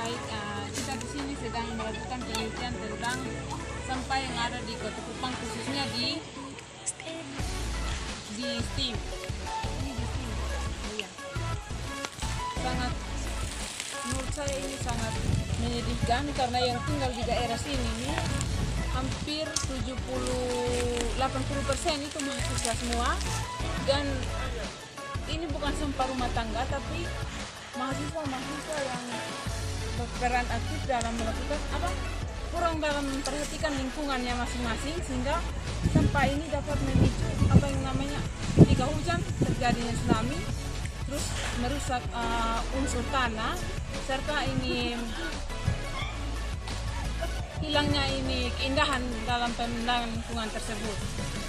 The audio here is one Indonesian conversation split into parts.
baik. Kita di sini sedang melakukan penelitian tentang sampah yang ada di Kota Kupang, khususnya di STIM. Ini di STIM. Iya. Sangat, menurut saya ini sangat menyedihkan karena yang tinggal di daerah sini ini hampir 70-80% itu mahasiswa semua, dan ini bukan sampah rumah tangga tapi mahasiswa yang berperan aktif dalam melakukan kurang dalam memperhatikan lingkungannya masing-masing, sehingga sampah ini dapat memicu ketika hujan terjadinya tsunami, terus merusak unsur tanah, serta ini hilangnya ini keindahan dalam pemandangan lingkungan tersebut.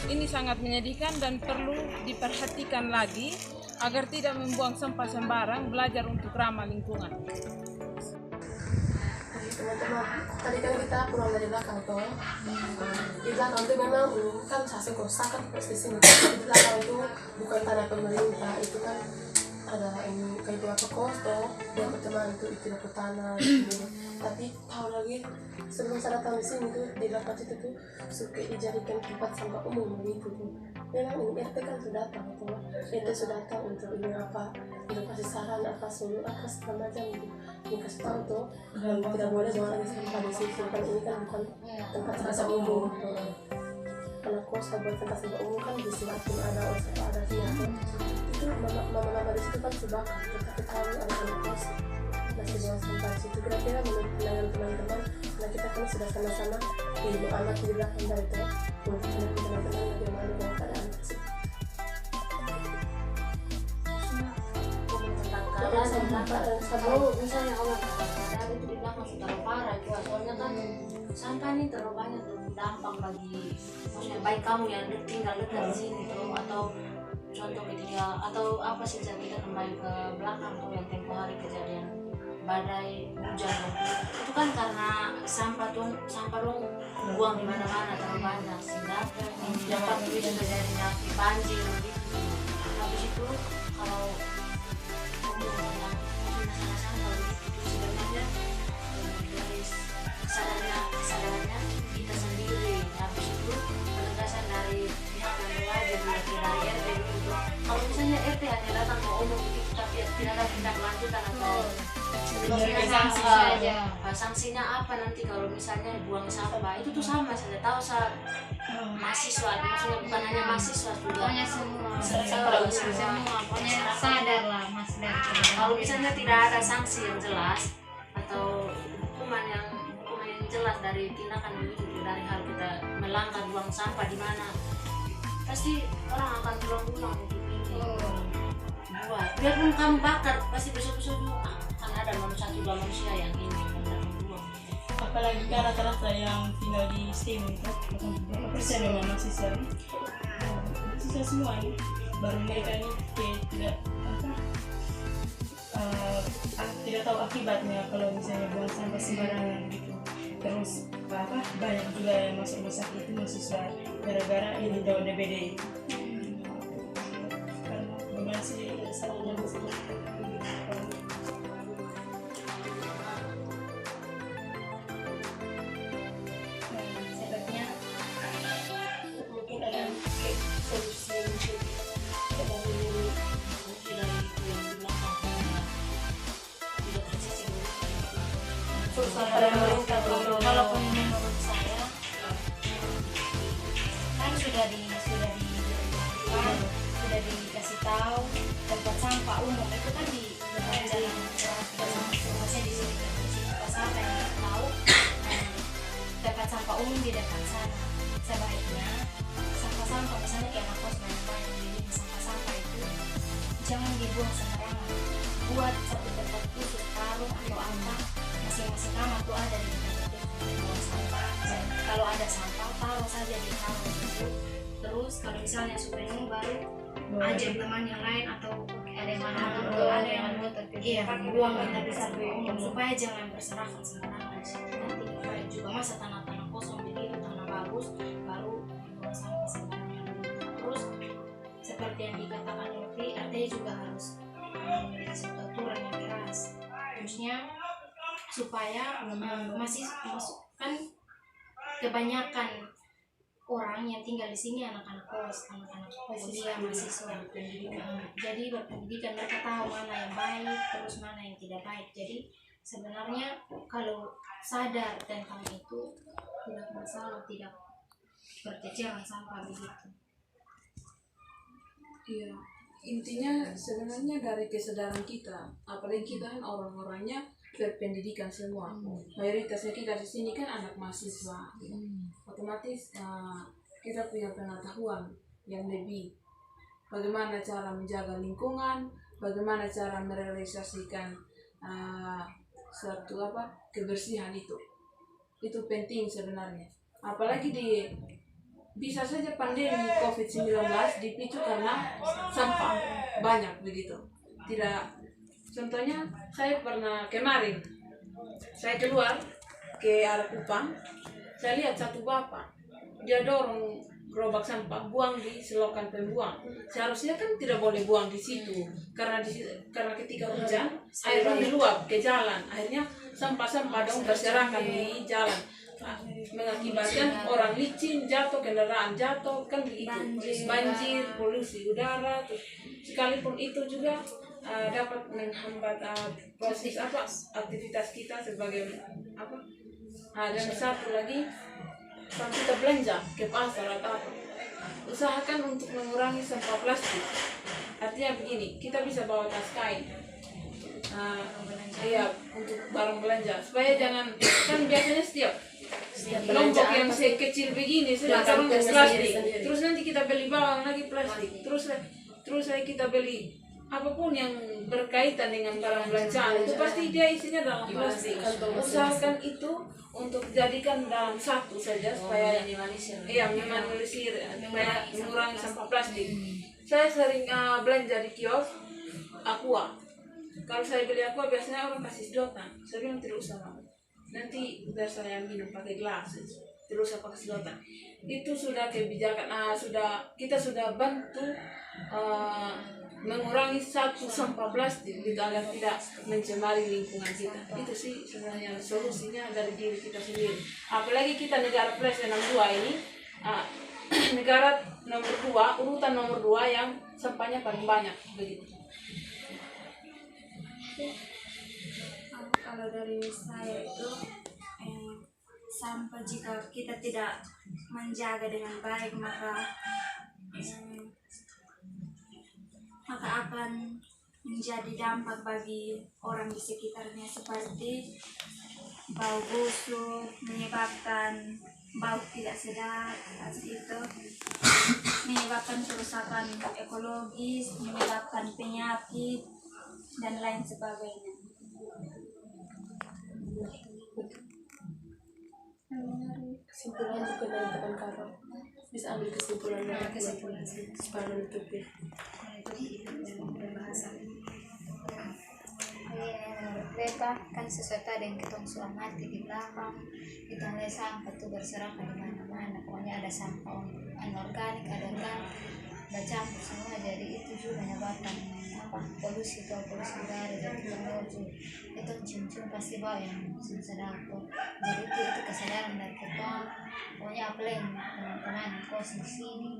Ini sangat menyedihkan dan perlu diperhatikan lagi agar tidak membuang sampah sembarang, belajar untuk ramah lingkungan. Teman-teman, tadi kan kita pulang dari belakang toh. Di belakang itu memang kan hasil kerusakan di sini. Di belakang itu bukan tanah pemerintah, itu kan ada ini kayak dua kos toh, dua teman itu dapat tanah gitu. Tapi tahu lagi sebelum saya datang di sini tuh di belakang situ tuh suka dijadikan tempat sampah umum gitu tuh. Memang ini RT kan sudah datang toh, RT sudah datang untuk ini untuk kasih saran suruh segala macam gitu. Ini kasih tahu tuh tidak boleh jangan lagi sampah di situ, kan ini kan bukan tempat sampah umum. Karena kos buat tempat sampah umum kan di sini ada atau ada siapa itu mama di situ kan sudah kita tahu ada anak kos masih buang sampah di situ. Kira-kira menurut pandangan teman-teman, karena kita kan sudah sama-sama di anak di belakang dari itu, menurut teman-teman bagaimana dengan keadaan tersebut? Kalau misalnya Allah keadaan itu di belakang sudah terlalu parah itu, soalnya kan sampah ini terlalu banyak berdampak bagi, maksudnya baik kamu yang tinggal dekat di sini tuh, atau contoh ketika atau apa sih kita kembali ke belakang tuh yang tempoh hari kejadian badai hujan itu kan karena sampah dong buang di mana-mana terlalu banyak, sehingga ini dapat memicu terjadinya banjir gitu. Habis itu kalau pembuangan sampah itu sebenarnya dari kesadarannya kita sendiri. Habis itu penegasan dari pihak yang berwajib dari RT itu. Kalau misalnya RT hanya datang ke umum begitu tapi tidak ada tindak lanjutan atau sanksi saja. Sanksinya apa nanti kalau misalnya buang sampah itu tuh sama saja, tahu saat mahasiswa, maksudnya bukan hanya mahasiswa juga, pokoknya semua pokoknya sadar lah mas. Kalau misalnya tidak ada sanksi yang jelas atau hukuman yang jelas dari tindakan itu, dari hal kita melanggar buang sampah di mana, pasti orang akan berulang-ulang untuk ini buat. Biarpun kamu bakar, pasti besok-besok akan ada dua manusia yang ini membuang. Apalagi kan rata-rata yang tinggal di STIM itu berapa persen memang mahasiswa semua ini, baru mereka ini tidak tahu akibatnya kalau misalnya buang sampah sembarangan gitu. Terus banyak juga yang masuk rumah sakit itu mahasiswa gara-gara ini daun DBD itu. Gimana sih salahnya mungkin ada solusi untuk Walaupun menurut saya kan sudah dikasih tahu tempat sampah umum itu kan di depan jalan masih di sini tempat sampah yang tahu tempat sampah umum di depan sana. Sebaiknya sampah-sampah misalnya kayak kos banyak ini sampah-sampah itu jangan dibuang sembarangan, buat satu tempat khusus karung atau apa, masing-masing kamar tuh ada di tempat itu buang sampah. Kalau ada sampah taruh saja di kamar itu. Terus kalau misalnya supaya baru ajak teman yang lain atau ada yang mana ada yang buang kita bisa umum supaya jangan berserakan sembarangan. Nanti supaya juga masa tanah-tanah kosong begitu, tanah bagus baru dibuang sampah sembarangan. Terus seperti yang dikatakan artinya juga harus memiliki suatu aturan yang keras. Terusnya supaya masih kan kebanyakan orang yang tinggal di sini anak-anak kos, anak-anak kuliah, mahasiswa. Jadi berpendidikan, mereka tahu mana yang baik, terus mana yang tidak baik. Jadi sebenarnya kalau sadar tentang itu tidak masalah, tidak berceceran sampah begitu. Iya, intinya sebenarnya dari kesadaran kita, apalagi kita kan orang-orangnya berpendidikan semua. Mayoritasnya kita di sini kan anak mahasiswa, otomatis kita punya pengetahuan yang lebih. Bagaimana cara menjaga lingkungan, bagaimana cara merealisasikan suatu kebersihan itu penting sebenarnya. Apalagi bisa saja pandemi COVID-19 dipicu karena sampah banyak begitu. Contohnya saya pernah kemarin saya keluar ke arah Kupang, saya lihat satu bapak dia dorong gerobak sampah buang di selokan pembuang. Seharusnya kan tidak boleh buang di situ karena ketika hujan airnya meluap ke jalan, akhirnya sampah-sampah dong berserakan di jalan, mengakibatkan orang licin jatuh, kendaraan jatuh, kan begitu, banjir, polusi udara. Sekalipun itu juga dapat menghambat proses aktivitas kita sebagai dan satu lagi, kalau kita belanja ke pasar atau usahakan untuk mengurangi sampah plastik. Artinya begini, kita bisa bawa tas kain untuk barang belanja, supaya jangan, kan biasanya setiap kelompok yang kecil begini sudah taruh plastik, terus nanti kita beli bawang lagi plastik, terus kita beli apapun yang berkaitan dengan barang belanjaan itu pasti dia isinya dalam plastik. Usahakan itu untuk jadikan dalam satu saja supaya meminimalisir, supaya mengurangi sampah plastik. Saya sering belanja di kios aqua. Kalau saya beli aqua biasanya orang kasih sedotan. Saya bilang tidak usah, nanti biar saya minum pakai gelas, terus pakai sedotan. Itu sudah kebijakan, kita sudah bantu mengurangi satu sampah plastik gitu, agar tidak mencemari lingkungan kita. Itu sih sebenarnya solusinya dari diri kita sendiri. Apalagi kita negara plus 62 ini, negara urutan nomor 2 yang sampahnya paling banyak begitu. Kalau dari saya itu sampah, jika kita tidak menjaga dengan baik maka akan menjadi dampak bagi orang di sekitarnya, seperti bau busuk, menyebabkan bau tidak sedap, itu menyebabkan kerusakan ekologis, menyebabkan penyakit dan lain sebagainya. Kesimpulan juga dari kawan-kawan bisa ambil kesimpulan supaya menutupi beta kan sesuatu ada yang kita amati di belakang, kita lihat sampah tuh berserakan di mana-mana, pokoknya ada sampah anorganik, ada organik, ada campur semua, jadi itu juga menyebabkan polusi udara dan teknologi itu cium-cium pasti bawa yang sedap. Jadi itu kesadaran dari kita, pokoknya apalagi teman-teman kos di sini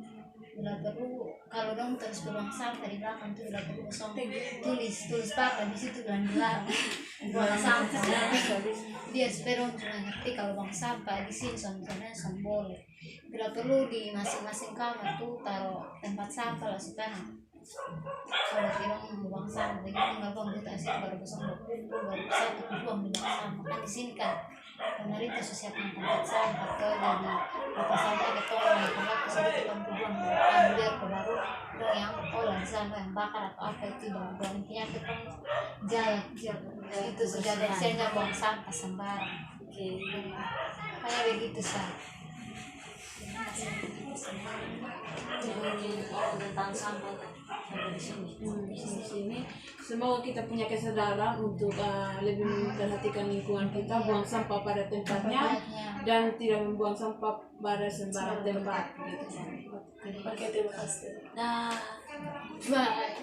bila perlu, kalau dong terus buang sampah di belakang tuh bila perlu kosong tulis papan di situ gelang buang sampah biar supaya dong juga ngerti kalau buang sampah di sini soalnya boleh. Bila perlu di masing-masing kamar tuh taruh tempat sampah lah supaya kalau kita mau buang sampah begitu nggak buang di tas baru kosong baru satu buang di sampah. Kan di sini kan pemerintah siapkan tempat sampah atau jadi apa sampah ke tolong tempat sedikit untuk buang biar baru yang olah sampah yang bakar atau apa itu baru intinya kita jalan itu sudah biasanya buang sampah sembarang. Kayak begitu sah. Tentang sampah di sini. Semoga kita punya kesadaran untuk lebih memperhatikan lingkungan kita, buang sampah pada tempatnya dan tidak membuang sampah pada sembarang tempat gitu. Oke, terima kasih. Nah, bye.